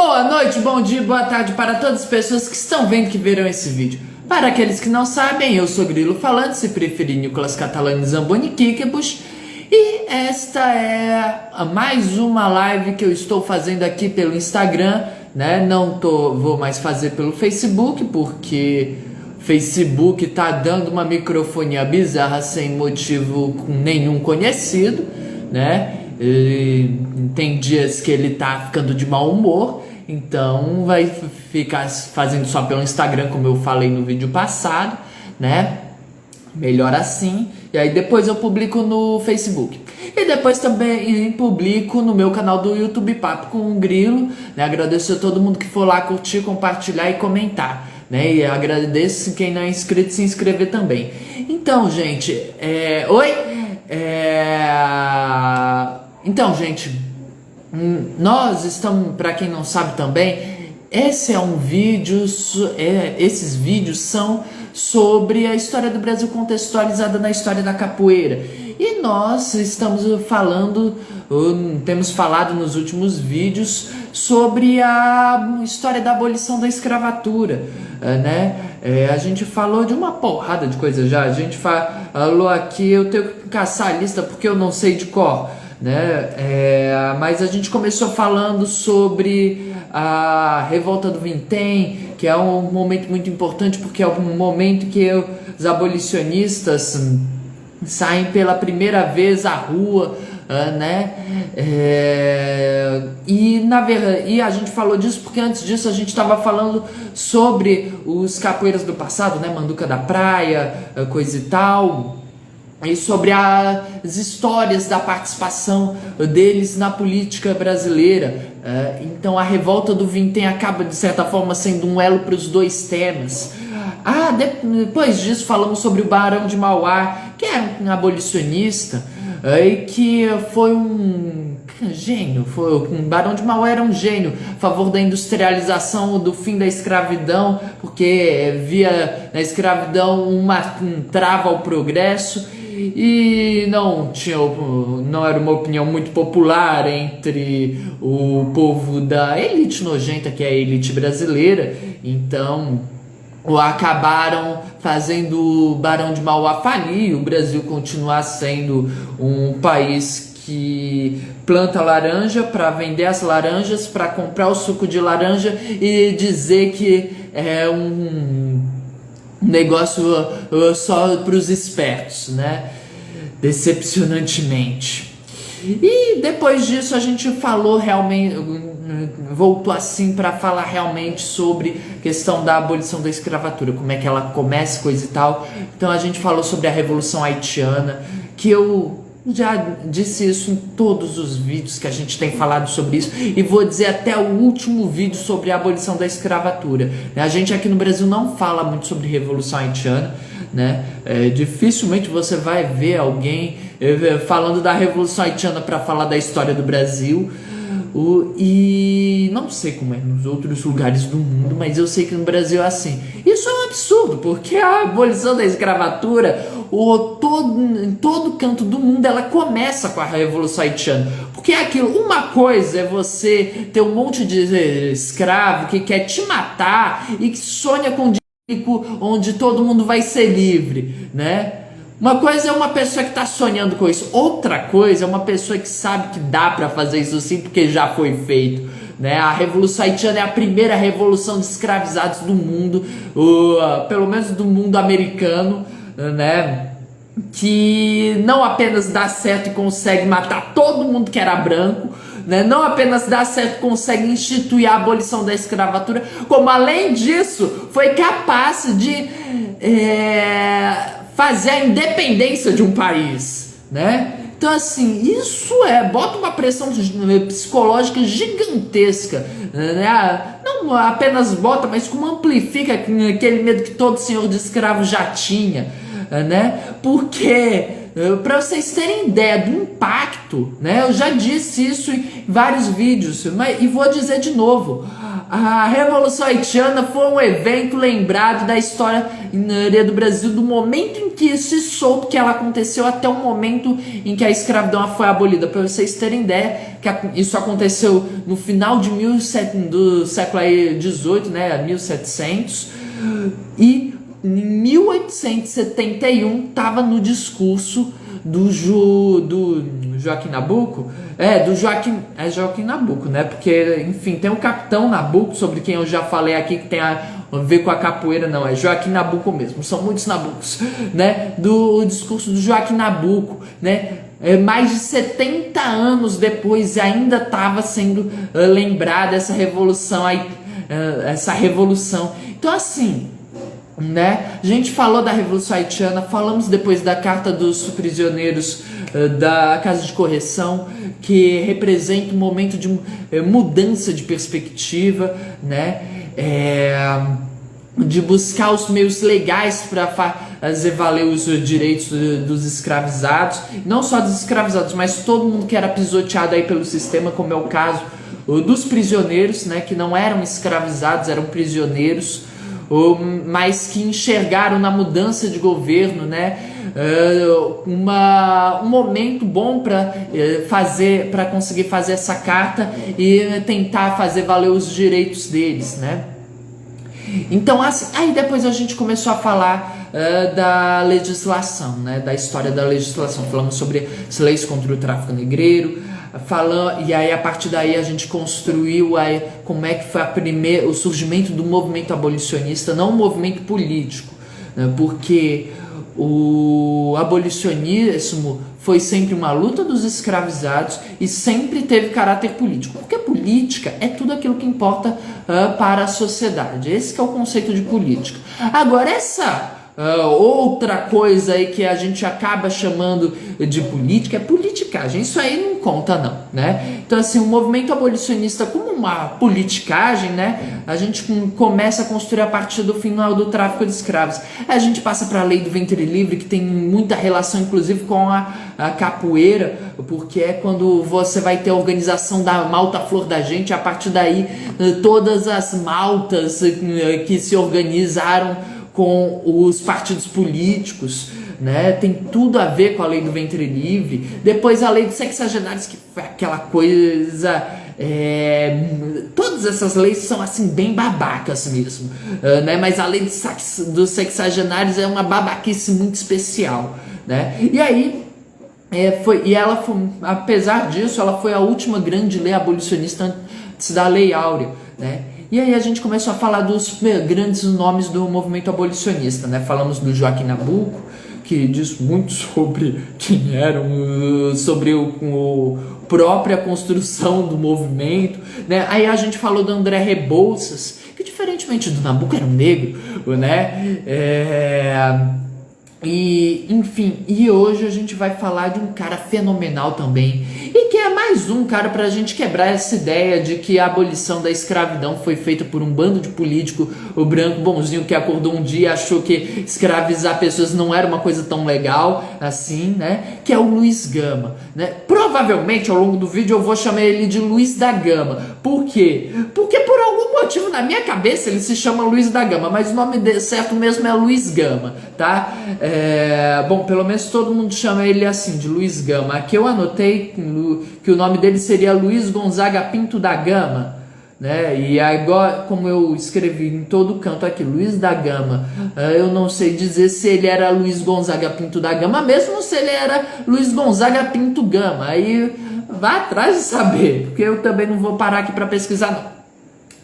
Boa noite, bom dia, boa tarde para todas as pessoas que estão vendo, que verão esse vídeo. Para aqueles que não sabem, eu sou Grilo falando, se preferir Nicolas Catalani Zamboni Kikebus. E esta é mais uma live que eu estou fazendo aqui pelo Instagram, né? Vou mais fazer pelo Facebook, porque o Facebook tá dando uma microfonia bizarra sem motivo com nenhum conhecido, né? Tem dias que ele tá ficando de mau humor, então vai ficar fazendo só pelo Instagram, como eu falei no vídeo passado, né? Melhor assim. E aí depois eu publico no Facebook. E depois também publico no meu canal do YouTube, Papo com o Grilo, né? Agradeço a todo mundo que for lá curtir, compartilhar e comentar, né? E agradeço quem não é inscrito se inscrever também. Então, gente, Então, gente, nós estamos, para quem não sabe também, esse é um vídeo, esses vídeos são sobre a história do Brasil contextualizada na história da capoeira. E nós estamos temos falado nos últimos vídeos sobre a história da abolição da escravatura, né? A gente falou de uma porrada de coisas já. A gente falou aqui, eu tenho que caçar a lista porque eu não sei de cor, né? Mas a gente começou falando sobre a revolta do Vintém, que é um momento muito importante porque é um momento que os abolicionistas saem pela primeira vez à rua, né? E a gente falou disso porque antes disso a gente estava falando sobre os capoeiras do passado, né? Manduca da Praia, coisa e tal, e sobre as histórias da participação deles na política brasileira. Então a revolta do Vintém acaba de certa forma sendo um elo para os dois temas. Depois disso falamos sobre o Barão de Mauá, que é um abolicionista e que foi um gênio. O Barão de Mauá era um gênio a favor da industrialização, do fim da escravidão, porque via na escravidão uma trava ao progresso. E não era uma opinião muito popular entre o povo da elite nojenta, que é a elite brasileira. Então acabaram fazendo o Barão de Mauá falir, o Brasil continuar sendo um país que planta laranja para vender as laranjas, para comprar o suco de laranja e dizer que é um negócio só para os espertos, né? Decepcionantemente. E depois disso a gente falou realmente, voltou assim para falar realmente sobre a questão da abolição da escravatura, como é que ela começa, coisa e tal. Então a gente falou sobre a Revolução Haitiana, que eu já disse isso em todos os vídeos que a gente tem falado sobre isso, e vou dizer até o último vídeo sobre a abolição da escravatura. A gente aqui no Brasil não fala muito sobre Revolução Haitiana, né? Dificilmente você vai ver alguém falando da Revolução Haitiana para falar da história do Brasil. E não sei como é nos outros lugares do mundo, mas eu sei que no Brasil é assim. Isso é um absurdo, porque a abolição da escravatura, em todo canto do mundo, ela começa com a Revolução Haitiana. Porque é aquilo, uma coisa é você ter um monte de escravo que quer te matar e que sonha com um dia onde todo mundo vai ser livre, né? Uma coisa é uma pessoa que está sonhando com isso, outra coisa é uma pessoa que sabe que dá para fazer isso sim, porque já foi feito, né? A Revolução Haitiana é a primeira revolução de escravizados do mundo, pelo menos do mundo americano, né? Que não apenas dá certo e consegue matar todo mundo que era branco, né? Não apenas dá certo e consegue instituir a abolição da escravatura, como além disso foi capaz de fazer a independência de um país, né? Então assim, isso bota uma pressão psicológica gigantesca, né? Não apenas bota, mas como amplifica aquele medo que todo senhor de escravo já tinha, né? Porque para vocês terem ideia do impacto, né? Eu já disse isso em vários vídeos, e vou dizer de novo. A Revolução Haitiana foi um evento lembrado da história do Brasil, do momento em que se soube que ela aconteceu até o momento em que a escravidão foi abolida. Para vocês terem ideia, que isso aconteceu no final do século XVIII, né, 1700, e em 1871 estava no discurso do Joaquim Nabuco, Joaquim Nabuco, né? Porque, enfim, tem o Capitão Nabuco, sobre quem eu já falei aqui, que tem a ver com a capoeira, não, é Joaquim Nabuco mesmo, são muitos Nabucos, né? Do discurso do Joaquim Nabuco, né? Mais de 70 anos depois ainda estava sendo lembrada essa revolução aí, Então, assim, né? A gente falou da Revolução Haitiana, falamos depois da Carta dos Prisioneiros da Casa de Correção, que representa um momento de mudança de perspectiva, né? De buscar os meios legais para fazer valer os direitos dos escravizados, não só dos escravizados, mas todo mundo que era pisoteado aí pelo sistema, como é o caso dos prisioneiros, né? Que não eram escravizados, eram prisioneiros, mas que enxergaram na mudança de governo, né, um momento bom para conseguir fazer essa carta e tentar fazer valer os direitos deles, né? Então, assim, aí depois a gente começou a falar da legislação, né, da história da legislação. Falamos sobre as leis contra o tráfico negreiro, e aí a partir daí a gente construiu como é que foi o surgimento do movimento abolicionista, não um movimento político, né, porque o abolicionismo foi sempre uma luta dos escravizados e sempre teve caráter político, porque política é tudo aquilo que importa para a sociedade. Esse que é o conceito de política. Agora, essa outra coisa aí que a gente acaba chamando de política é politicagem. Isso aí não conta não, né? Então, assim, o movimento abolicionista como uma politicagem, né? A gente começa a construir a partir do final do tráfico de escravos. A gente passa para a lei do ventre livre, que tem muita relação inclusive com a capoeira, porque é quando você vai ter a organização da Malta Flor da Gente. A partir daí todas as maltas que se organizaram com os partidos políticos, né? Tem tudo a ver com a lei do ventre livre. Depois a lei dos sexagenários, que foi aquela coisa... todas essas leis são assim bem babacas mesmo, né? Mas a lei dos sexagenários é uma babaquice muito especial, né? E aí apesar disso, ela foi a última grande lei abolicionista antes da Lei Áurea, né? E aí a gente começou a falar dos grandes nomes do movimento abolicionista, né? Falamos do Joaquim Nabuco, que diz muito sobre quem eram, sobre a própria construção do movimento, né? Aí a gente falou do André Rebouças, que diferentemente do Nabuco era um negro, né? E enfim, e hoje a gente vai falar de um cara fenomenal também, e que é mais um cara pra gente quebrar essa ideia de que a abolição da escravidão foi feita por um bando de político, o branco bonzinho que acordou um dia e achou que escravizar pessoas não era uma coisa tão legal assim, né? Que é o Luiz Gama, né? Provavelmente ao longo do vídeo eu vou chamar ele de Luiz da Gama. Por quê? Porque por algum motivo na minha cabeça ele se chama Luiz da Gama, mas o nome certo mesmo é Luiz Gama, tá? Bom, pelo menos todo mundo chama ele assim, de Luiz Gama. Aqui eu anotei que o nome dele seria Luiz Gonzaga Pinto da Gama, né? E agora, como eu escrevi em todo canto aqui, Luiz da Gama, eu não sei dizer se ele era Luiz Gonzaga Pinto da Gama mesmo, ou se ele era Luiz Gonzaga Pinto Gama. Aí vá atrás de saber, porque eu também não vou parar aqui para pesquisar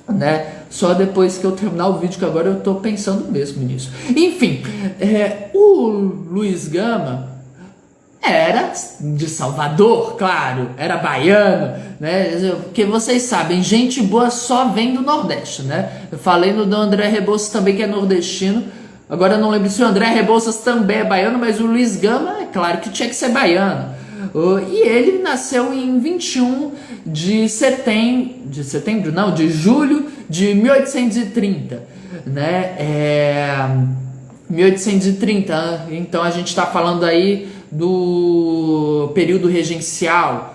não, né? Só depois que eu terminar o vídeo, que agora eu tô pensando mesmo nisso. Enfim, o Luiz Gama era de Salvador, claro, era baiano, né? Porque vocês sabem, gente boa só vem do Nordeste, né? Eu falei no do André Rebouças também, que é nordestino. Agora eu não lembro se o André Rebouças também é baiano, mas o Luiz Gama, é claro que tinha que ser baiano. E ele nasceu em 21 de julho de 1830, né? 1830, então a gente está falando aí do período regencial,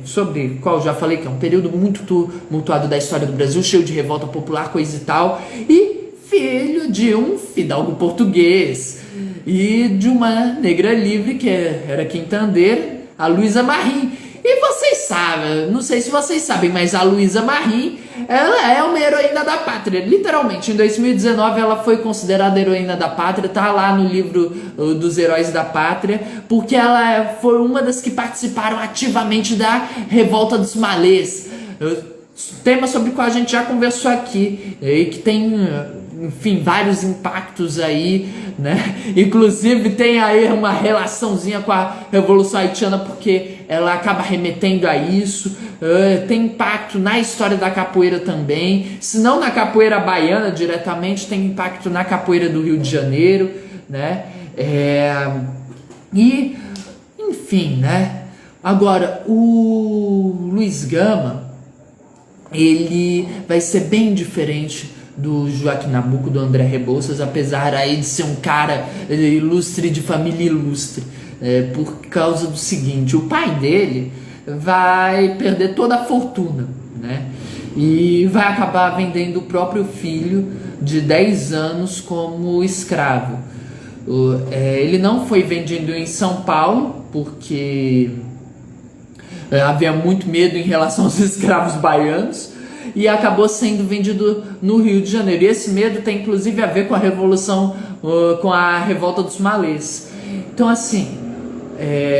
sobre o qual eu já falei que é um período muito tumultuado da história do Brasil, cheio de revolta popular, coisa e tal, e filho de um fidalgo português e de uma negra livre que era quintandeira, a Luísa Marim. E vocês sabem, não sei se vocês sabem, mas a Luísa Marim, ela é uma heroína da pátria. Literalmente, em 2019 ela foi considerada heroína da pátria, tá lá no livro dos heróis da pátria, porque ela foi uma das que participaram ativamente da revolta dos malês. Tema sobre o qual a gente já conversou aqui, e que tem, enfim, vários impactos aí, né? Inclusive tem aí uma relaçãozinha com a Revolução Haitiana, porque ela acaba remetendo a isso. Tem impacto na história da capoeira também, se não na capoeira baiana diretamente, tem impacto na capoeira do Rio de Janeiro, né? E, enfim, né? Agora, o Luiz Gama, ele vai ser bem diferente do Joaquim Nabuco, do André Rebouças, apesar aí de ser um cara ilustre, de família ilustre, por causa do seguinte: o pai dele vai perder toda a fortuna, né? E vai acabar vendendo o próprio filho de 10 anos como escravo. Ele não foi vendido em São Paulo, porque havia muito medo em relação aos escravos baianos, e acabou sendo vendido no Rio de Janeiro. E esse medo tem inclusive a ver com a revolução, com a revolta dos malês. Então, assim,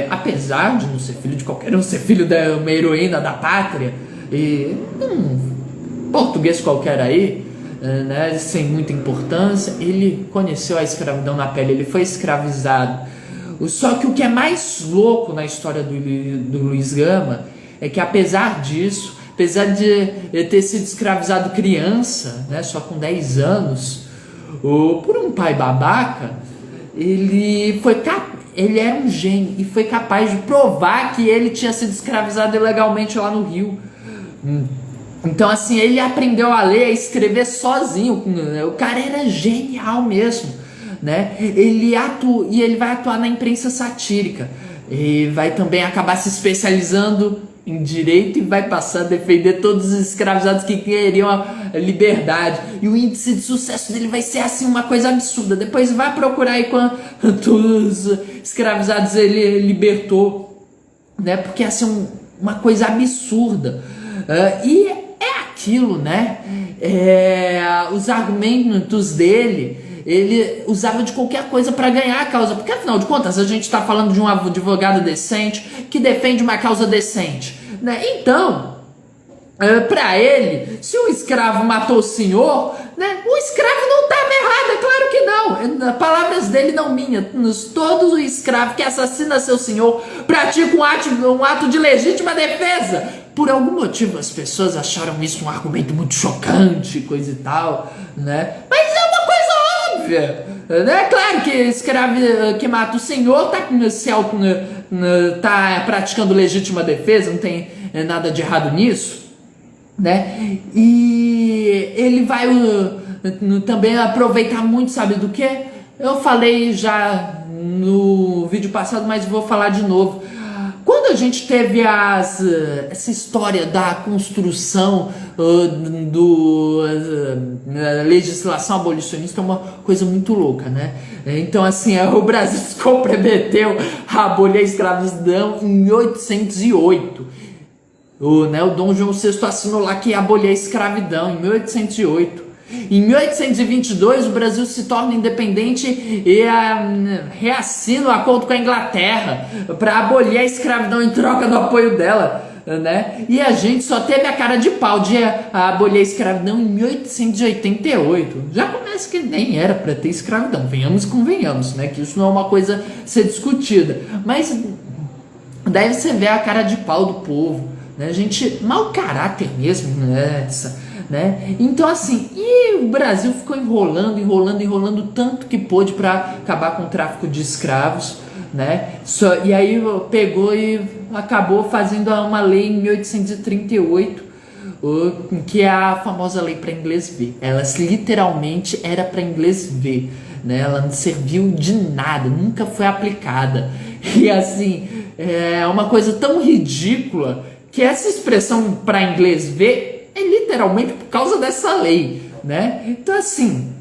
apesar de não ser filho de qualquer um, ser filho de uma heroína da pátria, e um português qualquer aí, né, sem muita importância, ele conheceu a escravidão na pele, ele foi escravizado. Só que o que é mais louco na história do Luiz Gama é que, apesar disso, apesar de ele ter sido escravizado criança, né, só com 10 anos, por um pai babaca, ele era um gênio e foi capaz de provar que ele tinha sido escravizado ilegalmente lá no Rio. Então, assim, ele aprendeu a ler, a escrever sozinho. O cara era genial mesmo, né? Ele vai atuar na imprensa satírica e vai também acabar se especializando em direito e vai passar a defender todos os escravizados que queriam a liberdade. E o índice de sucesso dele vai ser assim uma coisa absurda. Depois vai procurar aí quantos escravizados ele libertou, né? Porque assim, uma coisa absurda. E é aquilo, né? Os argumentos dele, ele usava de qualquer coisa para ganhar a causa, porque afinal de contas a gente está falando de um advogado decente que defende uma causa decente, né? Então, para ele, se o escravo matou o senhor, né, o escravo não estava errado, é claro que não. Palavras dele não minhas. Todo o escravo que assassina seu senhor pratica um ato de legítima defesa. Por algum motivo as pessoas acharam isso um argumento muito chocante, coisa e tal, né? Mas é uma coisa óbvia, né? Claro que escravo que mata o senhor tá praticando legítima defesa, não tem nada de errado nisso, né? E ele vai também aproveitar muito, sabe do que? Eu falei já no vídeo passado, mas vou falar de novo. Quando a gente teve essa história da construção da legislação abolicionista, é uma coisa muito louca, né? Então, assim, o Brasil se comprometeu a abolir a escravidão em 1808. O Dom João VI assinou lá que ia abolir a escravidão em 1808. Em 1822 o Brasil se torna independente e reassina o acordo com a Inglaterra para abolir a escravidão em troca do apoio dela, né? E a gente só teve a cara de pau de abolir a escravidão em 1888. Já começa que nem era para ter escravidão, venhamos e convenhamos, né? Que isso não é uma coisa a ser discutida, mas daí você vê a cara de pau do povo, né? Gente, mau caráter mesmo, né? Né? Então, assim, e o Brasil ficou enrolando tanto que pôde para acabar com o tráfico de escravos, né? E aí pegou e acabou fazendo uma lei em 1838, que é a famosa lei para inglês ver. Ela literalmente era para inglês ver, né? Ela não serviu de nada, nunca foi aplicada. E assim, é uma coisa tão ridícula que essa expressão para inglês ver é literalmente por causa dessa lei, né? Então assim,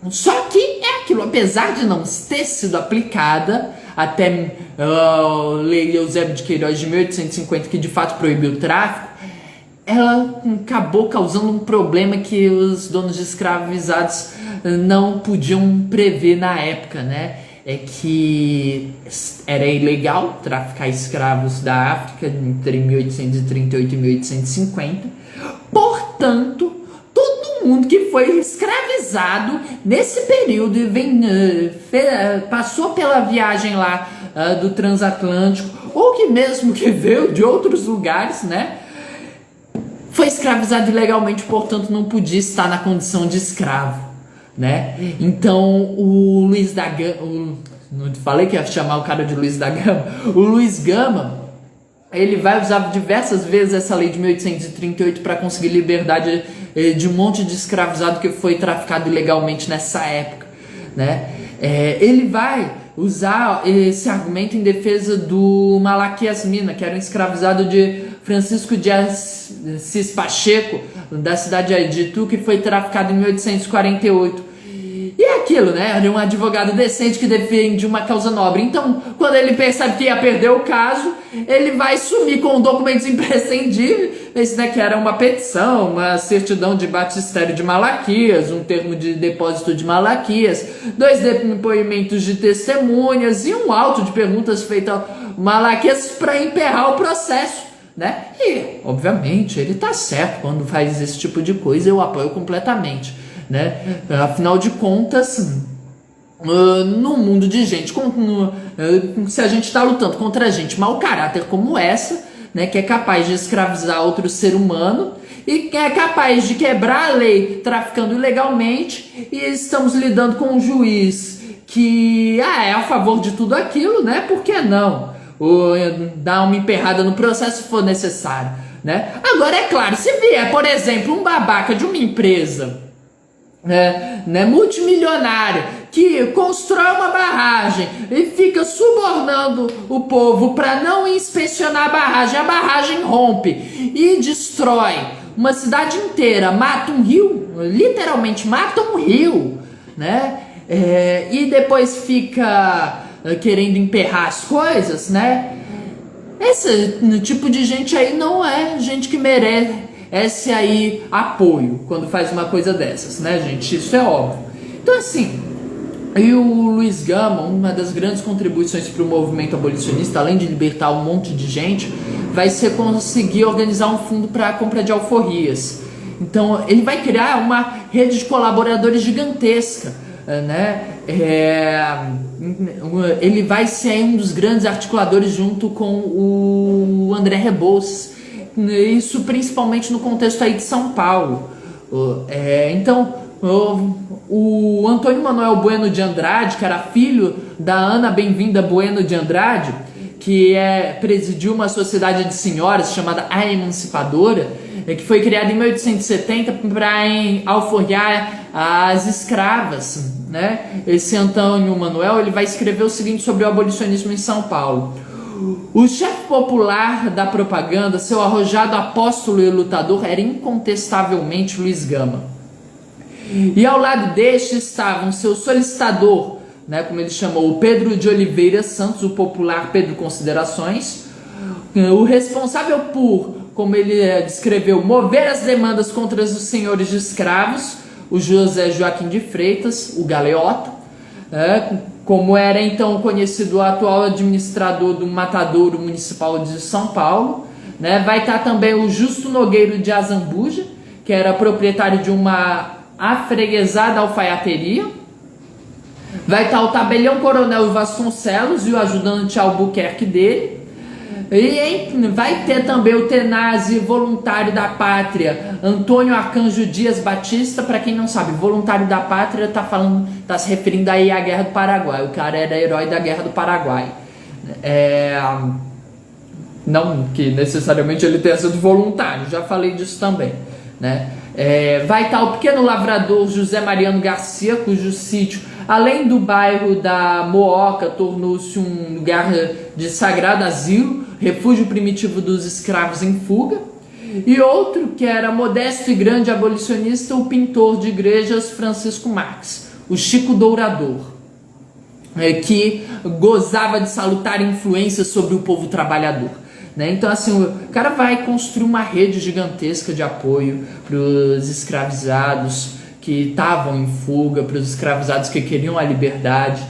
só que é aquilo, apesar de não ter sido aplicada até a Lei Eusébio de Queiroz de 1850, que de fato proibiu o tráfico, ela acabou causando um problema que os donos de escravizados não podiam prever na época, né? É que era ilegal traficar escravos da África entre 1838 e 1850. Portanto, todo mundo que foi escravizado nesse período e passou pela viagem lá do transatlântico, ou que mesmo que veio de outros lugares, né? Foi escravizado ilegalmente, portanto não podia estar na condição de escravo, né? Então o Luiz da Gama, não falei que ia chamar o cara de Luiz da Gama, o Luiz Gama, ele vai usar diversas vezes essa lei de 1838 para conseguir liberdade de um monte de escravizado que foi traficado ilegalmente nessa época, né? Ele vai usar esse argumento em defesa do Malaquias Mina, que era um escravizado de Francisco de Assis Pacheco, da cidade de Itu, que foi traficado em 1848. E é aquilo, né? Era um advogado decente que defende uma causa nobre. Então, quando ele percebe que ia perder o caso, ele vai sumir com documentos imprescindíveis, esse daqui era uma petição, uma certidão de batistério de Malaquias, um termo de depósito de Malaquias, 2 depoimentos de testemunhas e um auto de perguntas feito ao Malaquias para emperrar o processo, né? E, obviamente, ele tá certo quando faz esse tipo de coisa, eu apoio completamente, né? Afinal de contas, no mundo de gente, se a gente está lutando contra gente mau caráter como essa, né, que é capaz de escravizar outro ser humano e que é capaz de quebrar a lei traficando ilegalmente, e estamos lidando com um juiz que é a favor de tudo aquilo, né? Por que não? Ou dar uma emperrada no processo se for necessário, né? Agora, é claro, se vier, por exemplo, um babaca de uma empresa né, multimilionária que constrói uma barragem e fica subornando o povo para não inspecionar a barragem rompe e destrói uma cidade inteira, mata um rio, literalmente mata um rio, né? E depois fica querendo emperrar as coisas, né? Esse tipo de gente aí não é gente que merece aí apoio quando faz uma coisa dessas, né, gente? Isso é óbvio. Então, assim, e o Luiz Gama, uma das grandes contribuições para o movimento abolicionista, além de libertar um monte de gente, vai ser conseguir organizar um fundo para a compra de alforrias. Então, ele vai criar uma rede de colaboradores gigantesca, né? Ele vai ser um dos grandes articuladores junto com o André Rebouças, isso principalmente no contexto aí de São Paulo. Então o Antônio Manuel Bueno de Andrade, que era filho da Ana Bem-vinda Bueno de Andrade, que presidiu uma sociedade de senhoras chamada A Emancipadora, que foi criada em 1870 para alforriar as escravas, né? Esse Antônio Manuel, ele vai escrever o seguinte sobre o abolicionismo em São Paulo: o chefe popular da propaganda, seu arrojado apóstolo e lutador, era incontestavelmente Luiz Gama. E ao lado deste estavam seu solicitador, né, como ele chamou, o Pedro de Oliveira Santos, o popular Pedro Considerações, o responsável por, como ele descreveu, mover as demandas contra os senhores de escravos, o José Joaquim de Freitas, o Galeota, como era então conhecido o atual administrador do Matadouro Municipal de São Paulo, né? Vai estar também o Justo Nogueiro de Azambuja, que era proprietário de uma afreguesada alfaiateria. Vai estar o tabelião Coronel Vasconcelos e o ajudante Albuquerque dele. E vai ter também o tenaz e voluntário da pátria Antônio Arcanjo Dias Batista. Para quem não sabe, voluntário da pátria tá se referindo aí à Guerra do Paraguai. O cara era herói da Guerra do Paraguai. Não que necessariamente ele tenha sido voluntário, já falei disso também, né? Vai estar o pequeno lavrador José Mariano Garcia, cujo sítio Além do bairro da Mooca, tornou-se um lugar de sagrado asilo, refúgio primitivo dos escravos em fuga. E outro, que era modesto e grande abolicionista, o pintor de igrejas Francisco Marques, o Chico Dourador, que gozava de salutar influência sobre o povo trabalhador. Então, assim, o cara vai construir uma rede gigantesca de apoio para os escravizados que estavam em fuga, para os escravizados que queriam a liberdade,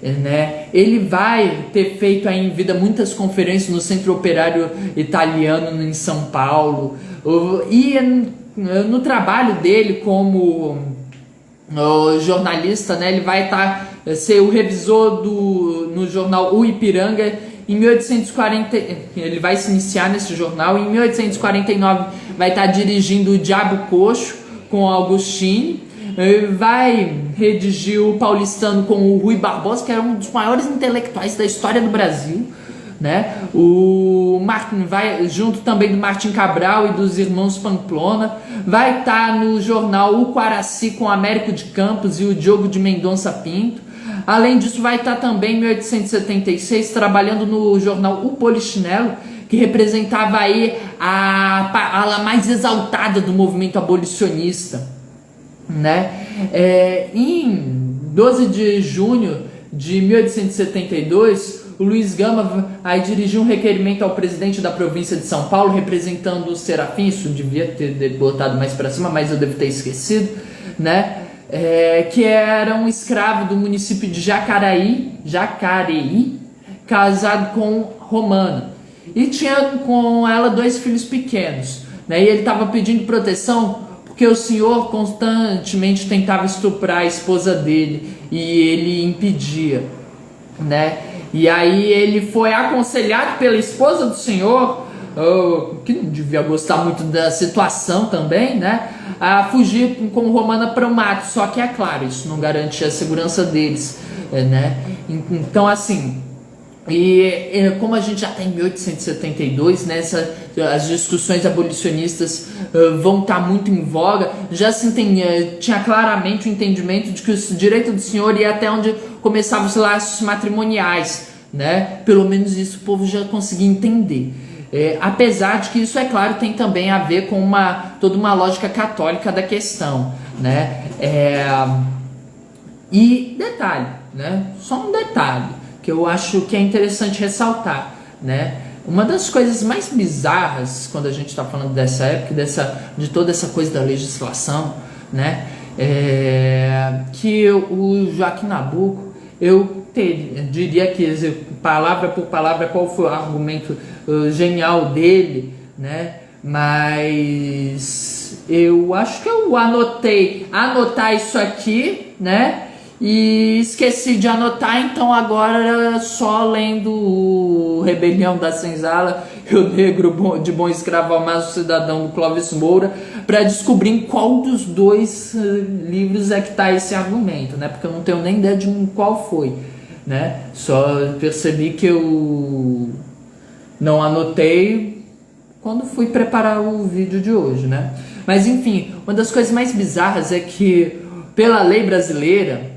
né? Ele vai ter feito aí em vida muitas conferências no Centro Operário Italiano em São Paulo, e no trabalho dele como jornalista, né, ele vai ser o revisor no jornal O Ipiranga. Em 1840, ele vai se iniciar nesse jornal. Em 1849 vai estar dirigindo O Diabo Coxo com Augustine. Vai redigir O Paulistano com o Rui Barbosa, que era um dos maiores intelectuais da história do Brasil, né? O Martin vai junto também do Martim Cabral e dos irmãos Pamplona. Vai estar no jornal O Quaraci com Américo de Campos e o Diogo de Mendonça Pinto. Além disso, vai estar também em 1876 trabalhando no jornal O Polichinelo, que representava aí a ala mais exaltada do movimento abolicionista, né? Em 12 de junho de 1872, o Luiz Gama aí dirigiu um requerimento ao presidente da província de São Paulo, representando o Serafim. Isso devia ter botado mais para cima, mas eu devo ter esquecido, né? Que era um escravo do município de Jacareí, casado com Romana, e tinha com ela 2 filhos pequenos, né? E ele estava pedindo proteção porque o senhor constantemente tentava estuprar a esposa dele e ele impedia, né? E aí ele foi aconselhado pela esposa do senhor, que não devia gostar muito da situação também, né, a fugir com Romana para o mato. Só que, é claro, isso não garante a segurança deles, né? Então, assim, como a gente já está em 1872, né, as discussões abolicionistas vão estar muito em voga. Já se tinha claramente o entendimento de que o direito do senhor ia até onde começavam os laços matrimoniais, né? Pelo menos isso o povo já conseguia entender. Apesar de que isso, é claro, tem também a ver com toda uma lógica católica da questão, né? E detalhe, né? Só um detalhe que eu acho que é interessante ressaltar, né? Uma das coisas mais bizarras quando a gente está falando dessa época, de toda essa coisa da legislação, né? Que o Joaquim Nabuco, eu diria que, palavra por palavra, qual foi o argumento genial dele, né? Mas eu acho que eu anotar isso aqui, né? E esqueci de anotar, então agora só lendo o Rebelião da Senzala e o Negro de Bom Escravo ao Maso Cidadão do Clóvis Moura, para descobrir em qual dos 2 livros é que está esse argumento, né? Porque eu não tenho nem ideia de qual foi, né? Só percebi que eu não anotei quando fui preparar o vídeo de hoje, né? Mas enfim, uma das coisas mais bizarras é que, pela lei brasileira,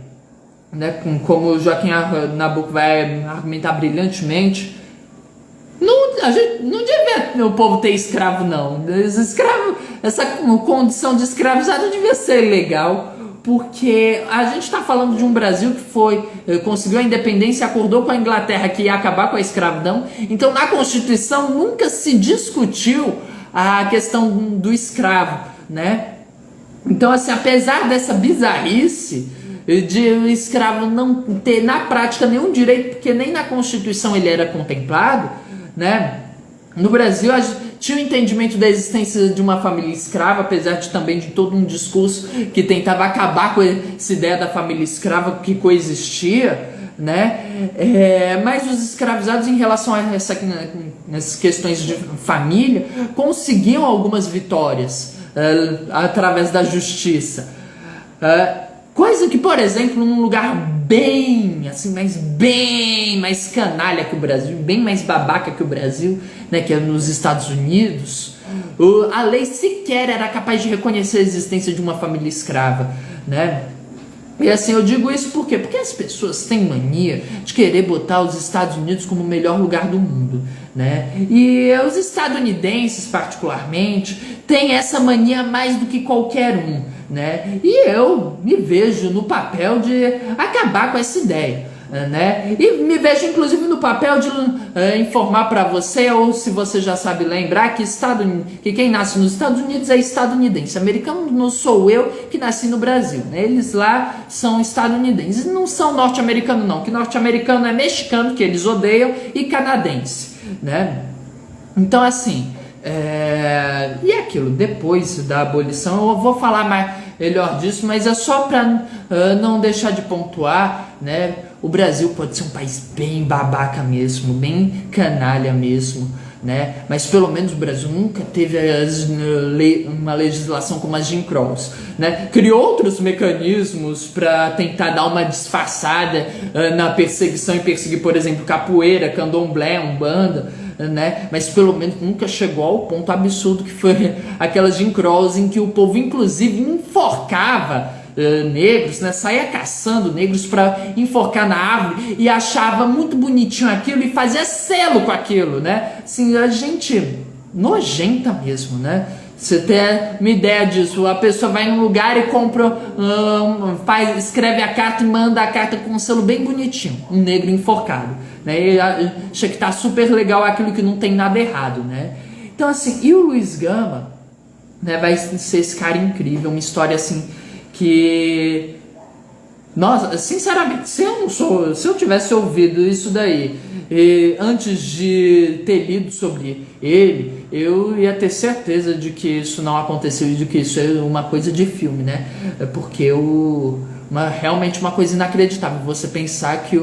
né, como o Joaquim Nabuco vai argumentar brilhantemente, a gente não devia o povo ter escravo, não. Essa condição de escravizado devia ser legal, porque a gente está falando de um Brasil que conseguiu a independência e acordou com a Inglaterra que ia acabar com a escravidão. Então, na Constituição nunca se discutiu a questão do escravo, né? Então, assim, apesar dessa bizarrice de o escravo não ter na prática nenhum direito, porque nem na Constituição ele era contemplado, né? No Brasil tinha o entendimento da existência de uma família escrava, apesar de também de todo um discurso que tentava acabar com essa ideia da família escrava que coexistia, né? Mas os escravizados, em relação a essas questões de família, conseguiam algumas vitórias através da justiça. Coisa que, por exemplo, num lugar bem mais canalha que o Brasil, bem mais babaca que o Brasil, né, que é nos Estados Unidos, a lei sequer era capaz de reconhecer a existência de uma família escrava, né? E assim, eu digo isso por quê? Porque as pessoas têm mania de querer botar os Estados Unidos como o melhor lugar do mundo, né? E os estadunidenses, particularmente, têm essa mania mais do que qualquer um, né? E eu me vejo no papel de acabar com essa ideia, né? E me vejo inclusive no papel de informar para você, ou se você já sabe lembrar, que quem nasce nos Estados Unidos é estadunidense. Americano não sou eu que nasci no Brasil, né? Eles lá são estadunidenses, não são norte-americano não, que norte-americano é mexicano, que eles odeiam, e canadense, né? Então assim, e aquilo, depois da abolição, eu vou falar melhor disso, mas é só para não deixar de pontuar, né? O Brasil pode ser um país bem babaca mesmo, bem canalha mesmo, né? Mas pelo menos o Brasil nunca teve uma legislação como a Jim Crow, né? Criou outros mecanismos para tentar dar uma disfarçada na perseguição e perseguir, por exemplo, capoeira, candomblé, umbanda, né? Mas pelo menos nunca chegou ao ponto absurdo que foi aquelas Jim Crows em que o povo inclusive enforcava negros, né? Saía caçando negros para enforcar na árvore e achava muito bonitinho aquilo e fazia selo com aquilo, né? Assim, a gente nojenta mesmo, né? Você tem uma ideia disso, a pessoa vai num lugar e compra, escreve a carta e manda a carta com um selo bem bonitinho, um negro enforcado, né? E acha que tá super legal aquilo, que não tem nada errado, né? Então assim, e o Luiz Gama, né, vai ser esse cara incrível, uma história assim que, nossa, sinceramente, se eu tivesse ouvido isso daí antes de ter lido sobre ele, eu ia ter certeza de que isso não aconteceu e de que isso é uma coisa de filme, né? Porque realmente uma coisa inacreditável você pensar que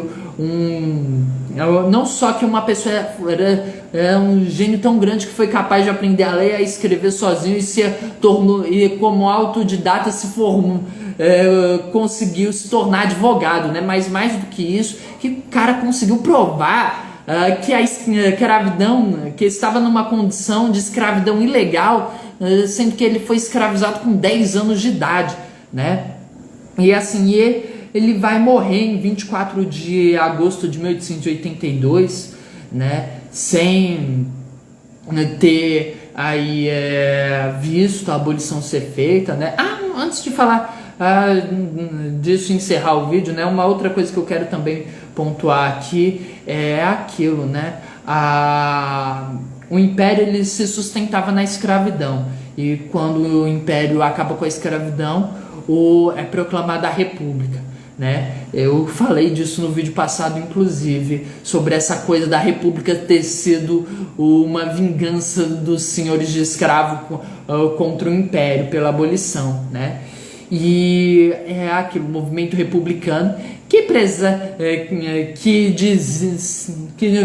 não só que uma pessoa era um gênio tão grande que foi capaz de aprender a ler, a escrever sozinho e se tornou, e como autodidata se formou, conseguiu se tornar advogado, né? Mas mais do que isso, que o cara conseguiu provar que a escravidão, que estava numa condição de escravidão ilegal, sendo que ele foi escravizado com 10 anos de idade, né? E assim, ele vai morrer em 24 de agosto de 1882, né? Sem ter aí visto a abolição ser feita, né? Antes de falar disso, encerrar o vídeo, né? Uma outra coisa que eu quero também pontuar aqui é aquilo, né? O Império, ele se sustentava na escravidão, e quando o Império acaba com a escravidão, é proclamada a República, né? Eu falei disso no vídeo passado, inclusive, sobre essa coisa da República ter sido uma vingança dos senhores de escravo contra o Império pela abolição, né? E é aquilo, o movimento republicano que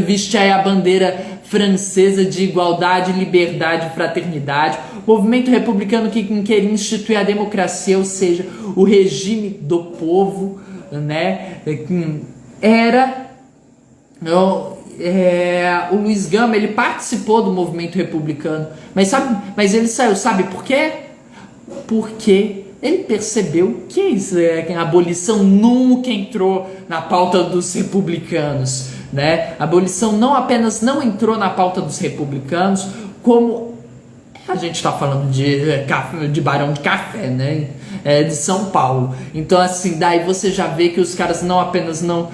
veste aí a bandeira francesa de igualdade, liberdade e fraternidade. Movimento republicano que queria instituir a democracia, ou seja, o regime do povo, né? O Luiz Gama, ele participou do movimento republicano, mas ele saiu, sabe por quê? Porque ele percebeu que a abolição nunca entrou na pauta dos republicanos, né? A abolição não apenas não entrou na pauta dos republicanos, como a gente está falando de Barão de Café, né? De São Paulo. Então assim, daí você já vê que os caras não apenas não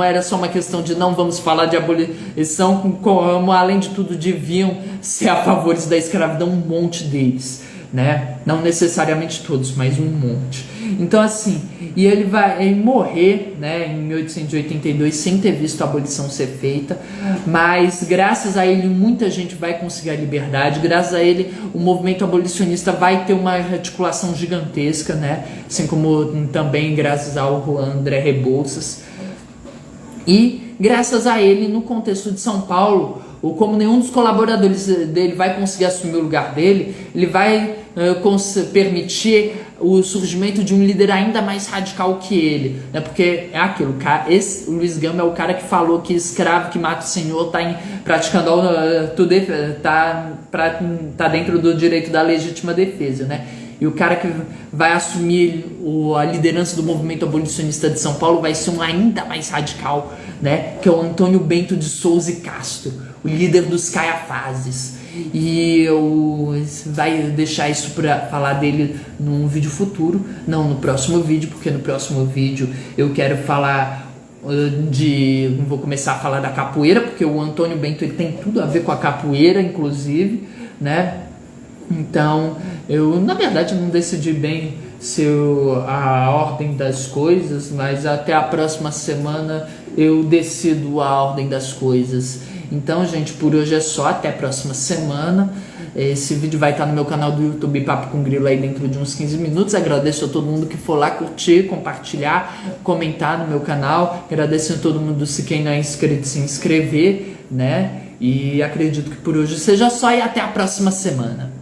era só uma questão de não vamos falar de abolição, como além de tudo deviam ser a favores da escravidão, um monte deles, né? Não necessariamente todos, mas um monte. Então assim, e ele vai morrer, né, em 1882 sem ter visto a abolição ser feita, mas graças a ele muita gente vai conseguir a liberdade, graças a ele o movimento abolicionista vai ter uma articulação gigantesca, né, assim como também graças ao Juan André Rebouças. E graças a ele, no contexto de São Paulo, como nenhum dos colaboradores dele vai conseguir assumir o lugar dele, ele vai permitir o surgimento de um líder ainda mais radical que ele, né? Porque é aquilo, o Luiz Gama é o cara que falou que escravo que mata o senhor está praticando tá dentro do direito da legítima defesa, né? E o cara que vai assumir a liderança do movimento abolicionista de São Paulo vai ser um ainda mais radical, né? Que é o Antônio Bento de Souza e Castro, o líder dos Caiafazes. E eu vai deixar isso para falar dele num vídeo futuro, não no próximo vídeo, porque no próximo vídeo eu quero falar vou começar a falar da capoeira, porque o Antônio Bento ele tem tudo a ver com a capoeira, inclusive, né? Então, eu na verdade não decidi bem se a ordem das coisas, mas até a próxima semana eu decido a ordem das coisas. Então, gente, por hoje é só, até a próxima semana. Esse vídeo vai estar no meu canal do YouTube Papo com Grilo aí dentro de uns 15 minutos. Agradeço a todo mundo que for lá curtir, compartilhar, comentar no meu canal. Agradeço a todo mundo, se quem não é inscrito, se inscrever, né? E acredito que por hoje seja só e até a próxima semana.